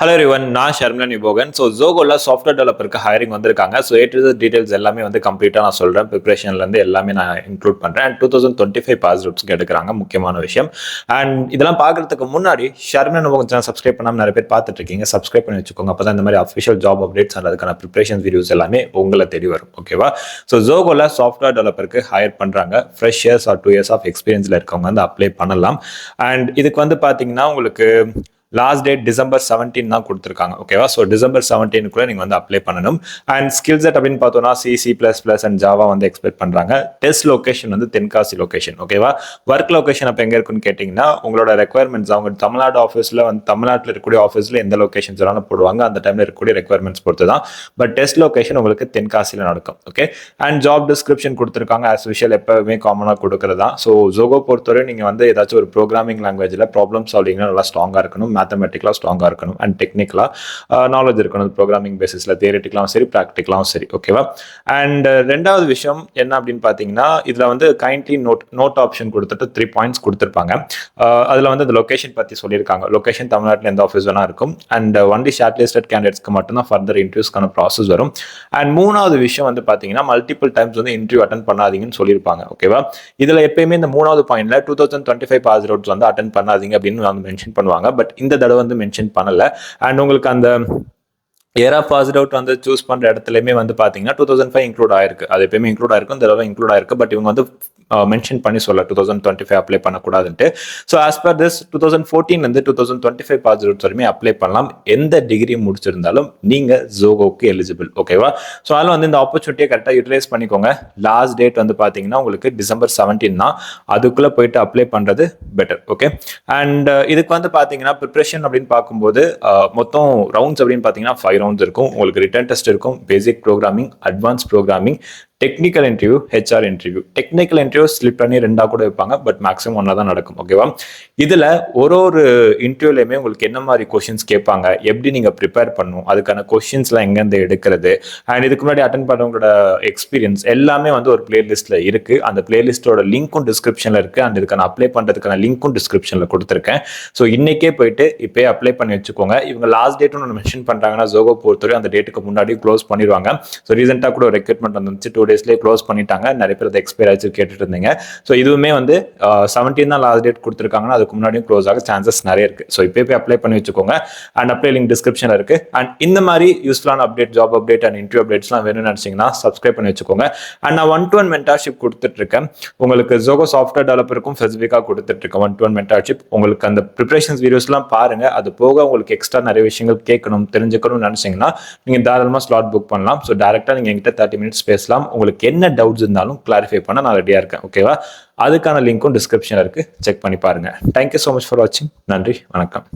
Hello everyone, நான் ஷர்மிளன் விபோகன். So ஜோகோல software டெவலப்பருக்கு hiring வந்திருக்காங்க. So details எல்லாமே வந்து கம்ப்ளீட்டாக நான் சொல்கிறேன். ப்ரிப்பரேஷன்லேருந்து எல்லாமே நான் இன்க்ளூட் பண்ணுறேன். அண்ட் 2025 பாஸ் அவுட்ஸ்க்கு எடுக்கிறாங்க, முக்கியமான விஷயம். அண்ட் இதெல்லாம் பார்க்கறதுக்கு முன்னாடி ஷர்மிளன் விபோகன் சேனல் சப்ஸ்கிரைப் பண்ணாமல் நிறைய பேர் பார்த்துட்டு இருக்கீங்க. சப்ஸ்கிரைப் பண்ணி வச்சுக்கோங்க. அப்போ தான் இந்த மாதிரி அஃபிஷியல் ஜாப் அப்டேட்ஸ் அண்ட் அதுக்கான ப்ரிப்பரேஷன் வீடியோஸ் எல்லாமே உங்களை தேடி வரும். ஓகேவா? ஸோ ஜோகோல சாஃப்ட்வேர் டெவலப்பருக்கு ஹையர் பண்ணுறாங்க. ஃப்ரெஷர்ஸ் ஆர் 2 years ஆஃப் எக்ஸ்பீரியன்ஸில் இருக்கவங்க வந்து அப்ளை பண்ணலாம். அண்ட் இதுக்கு வந்து பார்த்தீங்கன்னா உங்களுக்கு லாஸ்ட் டேட் டிசம்பர் 17 தான் கொடுத்துருக்காங்க. ஓகேவா? ஸோ டிசம்பர் 17க்குள்ள நீங்கள் வந்து அப்ளை பண்ணணும். அண்ட் ஸ்கில் செட் அப்படின்னு பார்த்தோம்னா C++ அண்ட் ஜாவா வந்து எக்ஸ்பெக்ட் பண்ணுறாங்க. டெஸ்ட் லொகேஷன் வந்து தென்காசி லொகேஷன். ஓகேவா? ஒர்க் லொகேஷன் அப்போ எங்கே இருக்குன்னு கேட்டிங்கன்னா உங்களோட ரெக்குவயர்மெண்ட்ஸ் அவங்க தமிழ்நாடு ஆஃபீஸில் வந்து தமிழ்நாட்டில் இருக்கக்கூடிய ஆஃபீஸில் எந்த லொகேஷன்ஸ் வேணாலும் போடுவாங்க. அந்த டைமில் இருக்கக்கூடிய ரெக்குவயர்மெண்ட்ஸ் பொறுத்து தான். பட் டெஸ்ட் லொகேஷன் உங்களுக்கு தென்காசியில் நடக்கும். ஓகே? அண்ட் ஜாப் டிஸ்கிரிப்ஷன் கொடுத்துருக்காங்க. ஆஸ் யூஷுவல் எப்பவுமே காமனாக கொடுக்குறது தான். ஸோ ஜோகோ பொறுத்தவரை நீங்கள் வந்து ஏதாச்சும் ஒரு ப்ரோக்ராமிங் லாங்குவேஜில் ப்ராப்ளம் சால்விங்னா நல்லா ஸ்ட்ராங்காக இருக்கணும். மேத்தமெட்டிக்கலாக ஸ்ட்ராங்காக இருக்கணும். அண்ட் டெக்னிக்கலாக நாலேஜ் இருக்கணும். ப்ரோக்ராமிங் பேசிஸில் தியரிட்டிக்கலாகவும் சரி, ப்ராக்டிக்கலாகவும் சரி. ஓகேவா? அண்ட் ரெண்டாவது விஷயம் என்ன அப்படின்னு பார்த்தீங்கன்னா இதில் வந்து கைண்ட்லி நோட் ஆப்ஷன் கொடுத்துட்டு 3 பாயிண்ட்ஸ் கொடுத்துருப்பாங்க. அதில் வந்து அந்த லொக்கேஷன் பற்றி சொல்லியிருக்காங்க. லொக்கேஷன் தமிழ்நாட்டில் எந்த ஆஃபீஸ் வேணா இருக்கும். அண்ட் ஒன்லி ஷார்ட் லிஸ்டட் கேண்டிடேட்ஸ்க்கு மட்டும்தான் ஃபர்தர் இன்டர்வியூஸ்க்கான ப்ராசஸ் வரும். அண்ட் மூணாவது விஷயம் வந்து பார்த்தீங்கன்னா மல்டிபிள் டைம்ஸ் வந்து இன்டர்வியூ அட்டன் பண்ணாதீங்கன்னு சொல்லியிருப்பாங்க. ஓகேவா? இதில் எப்பயுமே இந்த மூணாவது பாயிண்ட்ல 2025 பாஸ் அவுட்ஸ் வந்து அட்டன் பண்ணாதீங்க அப்படின்னு வந்து மென்ஷன் பண்ணுவாங்க. பட் இந்த தடவை வந்து மென்ஷன் பண்ணல. அண்ட் உங்களுக்கு அந்த ஏரா பாஸ்ட் அவுட் வந்து சூஸ் பண்ற இடத்துலயுமே வந்து பாத்தீங்கன்னா 2005 இன்க்ளூட் ஆயிருக்கு. அது எப்பயுமே இன்க்ளூட் ஆயிருக்கும், இந்த தடவை இன்க்ளூட் ஆயிருக்கு. பட் இவங்க வந்து மென்ஷன் பண்ணி சொல்ல 2025 அப்ளை பண்ணக்கூடாதுன்ட்டு. ஸோ ஆஸ் பர் திஸ் 2014 வந்து 2025 பாஸ் அவுட் வரையுமே அப்ளை பண்ணலாம். எந்த டிகிரி முடிச்சிருந்தாலும் நீங்க ஜோகோக்கு எலிஜிபிள். ஓகேவா? ஸோ அதனால வந்து இந்த ஆப்பர்ச்சுனிட்டியை கரெக்டாக யூட்டிலைஸ் பண்ணிக்கோங்க. லாஸ்ட் டேட் வந்து பாத்தீங்கன்னா உங்களுக்கு டிசம்பர் 17 தான். அதுக்குள்ள போயிட்டு அப்ளை பண்றது பெட்டர். ஓகே? அண்ட் இதுக்கு வந்து பாத்தீங்கன்னா ப்ரிப்பரேஷன் அப்படின்னு பார்க்கும்போது மொத்தம் ரவுண்ட்ஸ் அப்படின்னு பாத்தீங்கன்னா 5 ரவுண்ட்ஸ் இருக்கும். உங்களுக்கு ரிட்டன் டெஸ்ட் இருக்கும், basic programming, advance programming, technical interview, HR interview. Technical interview split பண்ணி 2 கூட வைப்பாங்க. பட் மேக்ஸிமம் 1 தான் நடக்கும். ஓகேவா? இதுல ஒரு இன்டர்வியூலையுமே உங்களுக்கு என்ன மாதிரி கொஸ்டின்ஸ் கேட்பாங்க, எப்படி நீங்க ப்ரிப்பேர் பண்ணணும், அதுக்கான கொஸ்டின்ஸ்லாம் எங்கேருந்து எடுக்கிறது, அண்ட் இதுக்கு முன்னாடி அட்டன் பண்ணவங்களோட எக்ஸ்பீரியன்ஸ் எல்லாமே வந்து ஒரு பிளேலிஸ்ட்ல இருக்கு. அந்த பிளேலிஸ்டோட லிங்க்கும் டிஸ்கிரிப்ஷன்ல இருக்கு. அண்ட் இதுக்கான அப்ளை பண்றதுக்கான லிங்க்கும் டிஸ்கிரிப்ஷன்ல கொடுத்துருக்கேன். ஸோ இன்னைக்கே போயிட்டு இப்பயே அப்ளை பண்ணி வச்சுக்கோங்க. இவங்க லாஸ்ட் டேட்னு ஒன்று மென்ஷன் பண்றாங்கன்னா ஜோகோ பொறுத்தவரை அந்த டேட்டுக்கு முன்னாடி க்ளோஸ் பண்ணிடுவாங்க. ஸோ ரீசெண்டாக கூட ஒரு ரெக்ரூட்மெண்ட் வந்துச்சு, 2 டேஸ்லேயே க்ளோஸ் பண்ணிட்டாங்க. நிறைய பேர் அதை எக்ஸ்பயர் ஆச்சு கேட்டுட்டு இருந்தீங்க. ஸோ இதுவுமே வந்து 17 தான் லாஸ்ட் டேட் கொடுத்துருக்காங்கன்னா அதுக்கு முன்னாடியும் க்ளோஸ் ஆக சான்சஸ் நிறைய இருக்கு. ஸோ இப்போ போய் அப்ளை பண்ணி வச்சுக்கோங்க. அண்ட் அப்ளை லிங்க் டிஸ்கிரிப்ஷன்ல இருக்கு. அண்ட் இந்த மாதிரி யூஸ்ஃபுல்லான update, job update and interview அப்டேட்ஸ்லாம் வேணும்னு நினைச்சீங்கன்னா சப்ஸ்கிரைப் பண்ணி வச்சுக்கோங்க. அண்ட் நான் 1-to-1 மென்டார்ஷிப் கொடுத்துட்டு இருக்கேன். உங்களுக்கு ஜோகோ சாஃப்ட்வேர் டெவலப்பருக்கும் ஸ்பெசிஃபிக்காக கொடுத்துட்டு இருக்கேன் 1-to-1 மென்டார்ஷிப். உங்களுக்கு அந்த ப்ரிப்பரேஷன்ஸ் வீடியோஸ்லாம் பாருங்க. அது போக உங்களுக்கு எக்ஸ்ட்ரா நிறைய விஷயங்கள் கேட்கணும், தெரிஞ்சுக்கணும்னு நினைச்சீங்கன்னா நீங்க தாராளமாக ஸ்லாட் புக் பண்ணலாம். ஸோ டேரக்டா நீங்க என்கிட்ட 30 மினிட்ஸ் பேசலாம். உங்களுக்கு என்ன டவுட்ஸ் இருந்தாலும் கிளாரிஃபை பண்ண நான் ரெடியா இருக்கேன். ஓகேவா? அதுக்கான லிங்க்கும் டிஸ்கிரிப்ஷன்ல இருக்கு, செக் பண்ணி பாருங்க. தேங்க்யூ ஸோ மச் ஃபார் வாட்சிங். நன்றி, வணக்கம்.